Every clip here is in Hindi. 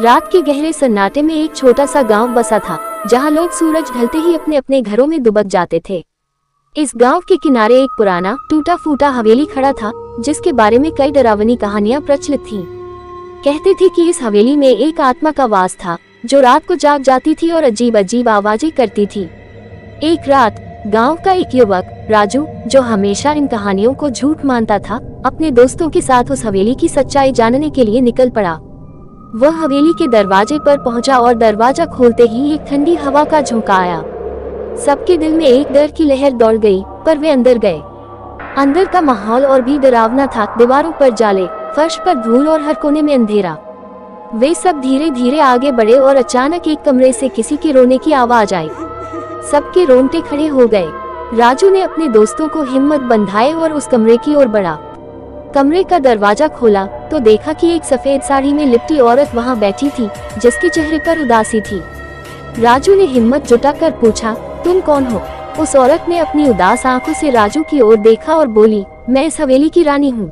रात के गहरे सन्नाटे में एक छोटा सा गांव बसा था, जहां लोग सूरज ढलते ही अपने अपने घरों में दुबक जाते थे। इस गांव के किनारे एक पुराना टूटा फूटा हवेली खड़ा था, जिसके बारे में कई डरावनी कहानियां प्रचलित थीं। कहते थे कि इस हवेली में एक आत्मा का वास था, जो रात को जाग जाती थी और अजीब अजीब आवाजें करती थी। एक रात गांव का एक युवक राजू, जो हमेशा इन कहानियों को झूठ मानता था, अपने दोस्तों के साथ उस हवेली की सच्चाई जानने के लिए निकल पड़ा। वह हवेली के दरवाजे पर पहुंचा और दरवाजा खोलते ही एक ठंडी हवा का झोंका आया। सबके दिल में एक डर की लहर दौड़ गई, पर वे अंदर गए। अंदर का माहौल और भी डरावना था। दीवारों पर जाले, फर्श पर धूल और हर कोने में अंधेरा। वे सब धीरे धीरे आगे बढ़े और अचानक एक कमरे से किसी के रोने की आवाज आई। सबके रोंगटे खड़े हो गए। राजू ने अपने दोस्तों को हिम्मत बंधाए और उस कमरे की ओर बढ़ा। कमरे का दरवाजा खोला तो देखा कि एक सफेद साड़ी में लिपटी औरत वहां बैठी थी, जिसके चेहरे पर उदासी थी। राजू ने हिम्मत जुटाकर पूछा, तुम कौन हो? उस औरत ने अपनी उदास आंखों से राजू की ओर देखा और बोली, मैं इस हवेली की रानी हूँ।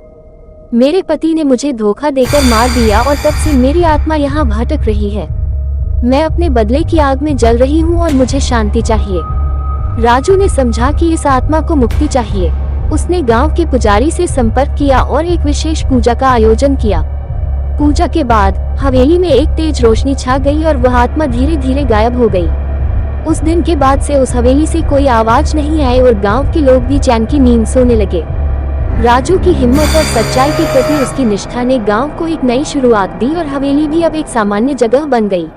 मेरे पति ने मुझे धोखा देकर मार दिया और तब से मेरी आत्मा यहाँ भटक रही है। मैं अपने बदले की आग में जल रही हूँ और मुझे शांति चाहिए। राजू ने समझा कि इस आत्मा को मुक्ति चाहिए। उसने गांव के पुजारी से संपर्क किया और एक विशेष पूजा का आयोजन किया। पूजा के बाद हवेली में एक तेज रोशनी छा गई और वह आत्मा धीरे धीरे गायब हो गई। उस दिन के बाद से उस हवेली से कोई आवाज नहीं आई और गांव के लोग भी चैन की नींद सोने लगे। राजू की हिम्मत और सच्चाई के प्रति उसकी निष्ठा ने गांव को एक नई शुरुआत दी और हवेली भी अब एक सामान्य जगह बन गई।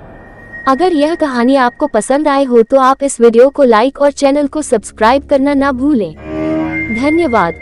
अगर यह कहानी आपको पसंद आए हो तो आप इस वीडियो को लाइक और चैनल को सब्सक्राइब करना ना भूलें। धन्यवाद।